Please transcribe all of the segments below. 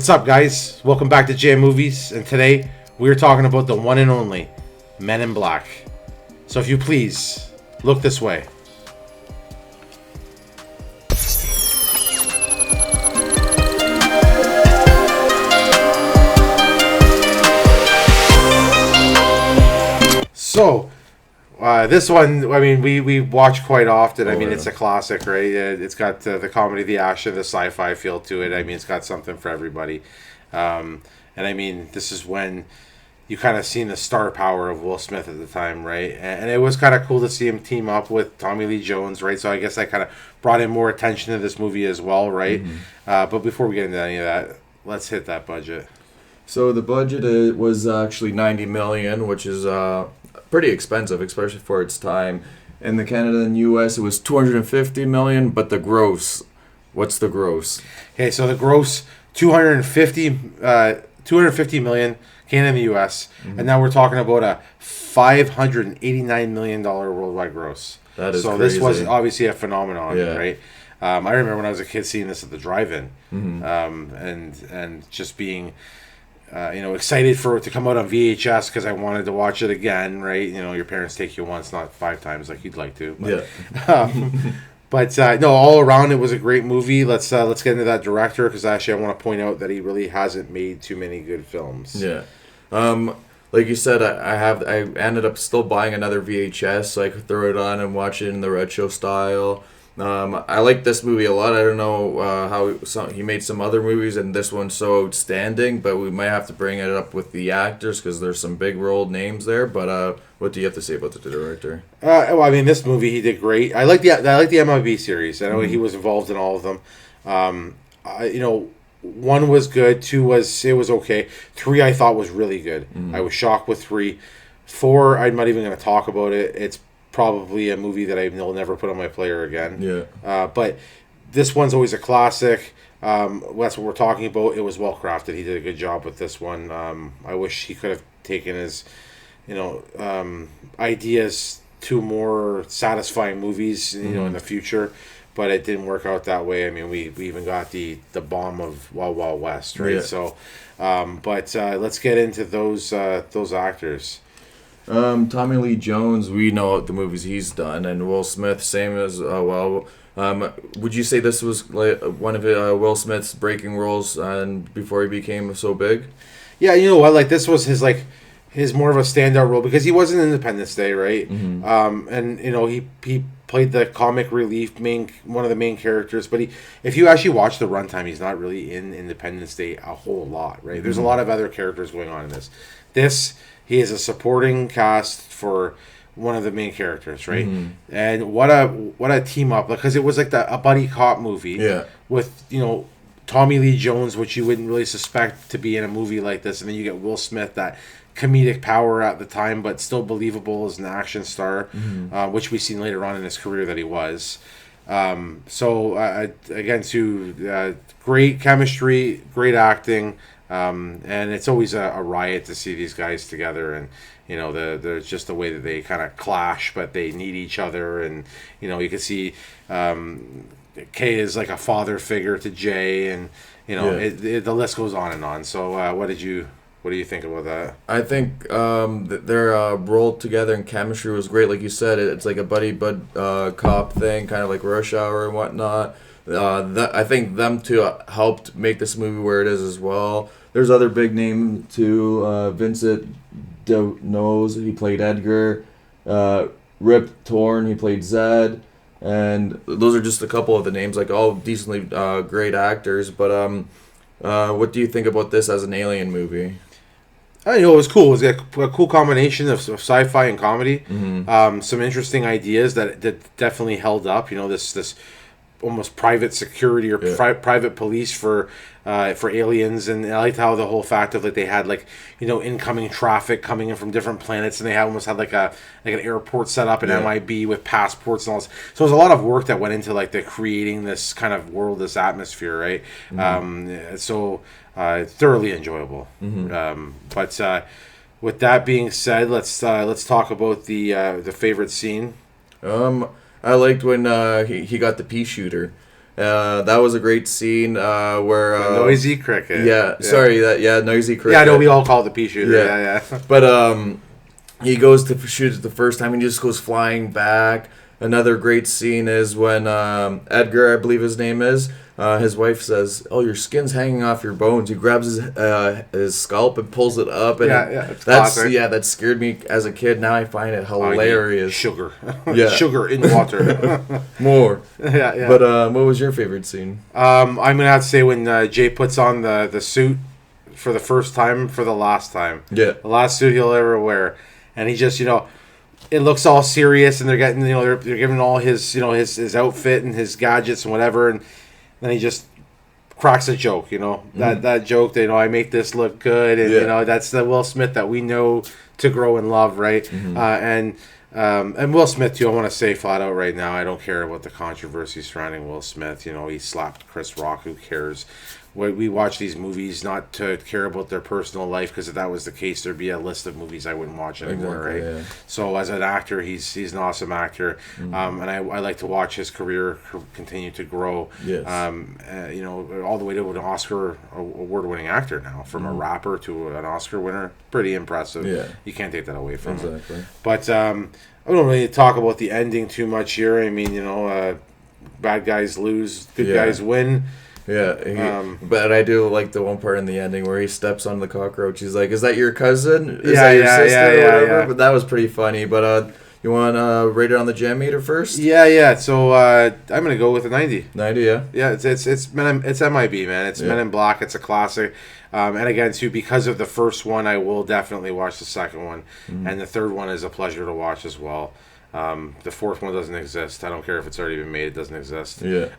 What's up, guys? Welcome back to Jam Movies, and today we're talking about the one and only Men in Black. So if you please, look this way. So, this one, I mean, we watch quite often. I mean, it's a classic, right? It's got the comedy, the action, the sci-fi feel to it. I mean, it's got something for everybody. And I mean, this is when you kind of seen the star power of Will Smith at the time, right? And it was kind of cool to see him team up with Tommy Lee Jones, right? So I guess that kind of brought in more attention to this movie as well, right? Mm-hmm. But before we get into any of that, let's hit that budget. So the budget was actually $90 million, which is pretty expensive, especially for its time. In the Canada and US, it was $250 million, but the gross, what's the gross? Okay, so the gross, 250 million Canada and the US, and now we're talking about a $589 million worldwide gross. That is so crazy. This was obviously a phenomenon, right? I remember when I was a kid seeing this at the drive-in, and just being excited for it to come out on VHS because I wanted to watch it again, right? You know, your parents take you once, not 5 times like you'd like to. But, no, all around it was a great movie. Let's get into that director because actually I want to point out that he really hasn't made too many good films. Yeah. Like you said, I ended up still buying another VHS so I could throw it on and watch it in the retro style. I like this movie a lot. I don't know how he made some other movies, and this one's so outstanding. But we might have to bring it up with the actors because there's some big role names there. But what do you have to say about the director? Well, I mean, this movie he did great. I like the MIB series. I know he was involved in all of them. 1 was good. 2 was okay. 3 I thought was really good. I was shocked with 3. 4 I'm not even going to talk about it. It's probably a movie that I will never put on my player again. Yeah. But this one's always a classic. That's what we're talking about. It was well crafted. He did a good job with this one. I wish he could have taken his, ideas to more satisfying movies, in the future. But it didn't work out that way. I mean, we even got the bomb of Wild Wild West, right? Yeah. So, but let's get into those actors. Tommy Lee Jones, we know the movies he's done, and Will Smith, same as well. Would you say this was like one of Will Smith's breaking roles, and before he became so big? Yeah, you know what? Like this was his more of a standout role because he was in Independence Day, right? Mm-hmm. And he played the comic relief one of the main characters. But if you actually watch the runtime, he's not really in Independence Day a whole lot, right? Mm-hmm. There's a lot of other characters going on in this. He is a supporting cast for one of the main characters, right? Mm-hmm. And what a team up, because it was like a buddy cop movie with Tommy Lee Jones, which you wouldn't really suspect to be in a movie like this, and then you get Will Smith, that comedic power at the time, but still believable as an action star, which we've seen later on in his career that he was. Again, great chemistry, great acting. And it's always a riot to see these guys together, and there's just the way that they kind of clash, but they need each other, and you can see Kay is like a father figure to Jay, and the list goes on and on. So what do you think about that? I think their role together and chemistry was great. Like you said, it's like a buddy cop thing, kind of like Rush Hour and whatnot. I think them two helped make this movie where it is as well. There's other big names too. Vincent D'Onofrio, he played Edgar. Rip Torn, he played Zed. And those are just a couple of the names, like all decently great actors. But what do you think about this as an alien movie? It was cool. It was a cool combination of sci-fi and comedy. Mm-hmm. Some interesting ideas that definitely held up. This almost private security or private police for aliens, and I liked how the whole fact of they had incoming traffic coming in from different planets, and they almost had like an airport set up in MIB with passports and all this. So there's a lot of work that went into the creating this kind of world, this atmosphere, right? Mm-hmm. Thoroughly enjoyable. Mm-hmm. But with that being said, let's talk about the favorite scene. I liked when he got the pea shooter. That was a great scene where noisy cricket. Noisy cricket. Yeah, I know we all call it the pea shooter. Yeah. But he goes to shoot it the first time and he just goes flying back. Another great scene is when Edgar, I believe his name is, his wife says, "Oh, your skin's hanging off your bones." He grabs his scalp and pulls it up, and that scared me as a kid. Now I find it hilarious. Sugar, sugar in water. More. Yeah. But what was your favorite scene? I'm gonna have to say when Jay puts on the suit for the first time for the last time. Yeah, the last suit he'll ever wear, and he just it looks all serious, and they're getting they're giving all his his outfit and his gadgets and whatever, and then he just cracks a joke, that joke that I make this look good, and that's the Will Smith that we know to grow and love, right? And Will Smith too. I want to say flat out right now, I don't care about the controversy surrounding Will Smith. He slapped Chris Rock. Who cares? We watch these movies not to care about their personal life, because if that was the case, there'd be a list of movies I wouldn't watch anymore, right? Yeah. So as an actor, he's an awesome actor, and I like to watch his career continue to grow. Yes. All the way to an Oscar award-winning actor now, from a rapper to an Oscar winner. Pretty impressive. Yeah. You can't take that away from him. Exactly. But I don't really talk about the ending too much here. I mean, bad guys lose, good guys win. Yeah, but I do like the one part in the ending where he steps on the cockroach. He's like, "Is that your cousin? Is that your sister?" Or whatever. Yeah. But that was pretty funny. But you want to rate it on the Jammeter first? Yeah. So I'm gonna go with a 90. 90, yeah. Yeah, it's MIB, man. It's Men in Black. It's a classic. And again, too, because of the first one, I will definitely watch the second one, and the third one is a pleasure to watch as well. The fourth one doesn't exist. I don't care if it's already been made; it doesn't exist. Yeah.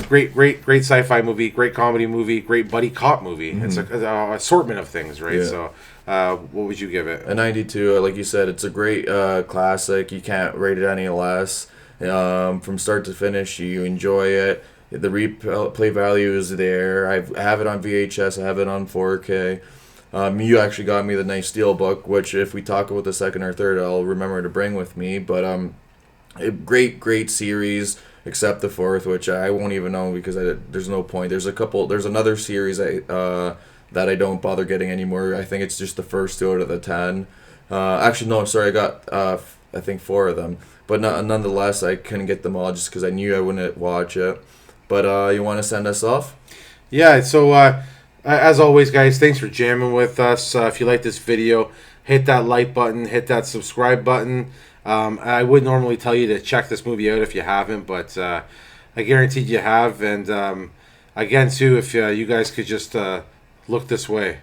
Great sci-fi movie, great comedy movie, great buddy cop movie. It's an assortment of things, right? Yeah. So, what would you give it? A 92. Like you said, it's a great classic. You can't rate it any less. From start to finish, you enjoy it. The replay value is there. I have it on VHS. I have it on 4K. You actually got me the nice Steelbook, which if we talk about the second or third, I'll remember to bring with me. But a great series, except the fourth, which I won't even know because there's no point. There's another series that I don't bother getting anymore. I think it's just the first 2 out of the 10. Actually, no, sorry, I got I think 4 of them. But nonetheless, I couldn't get them all just because I knew I wouldn't watch it. But you want to send us off? Yeah, so as always, guys, thanks for jamming with us. If you like this video, hit that like button, hit that subscribe button. I would normally tell you to check this movie out if you haven't, but I guaranteed you have. And again, too, if you guys could just look this way.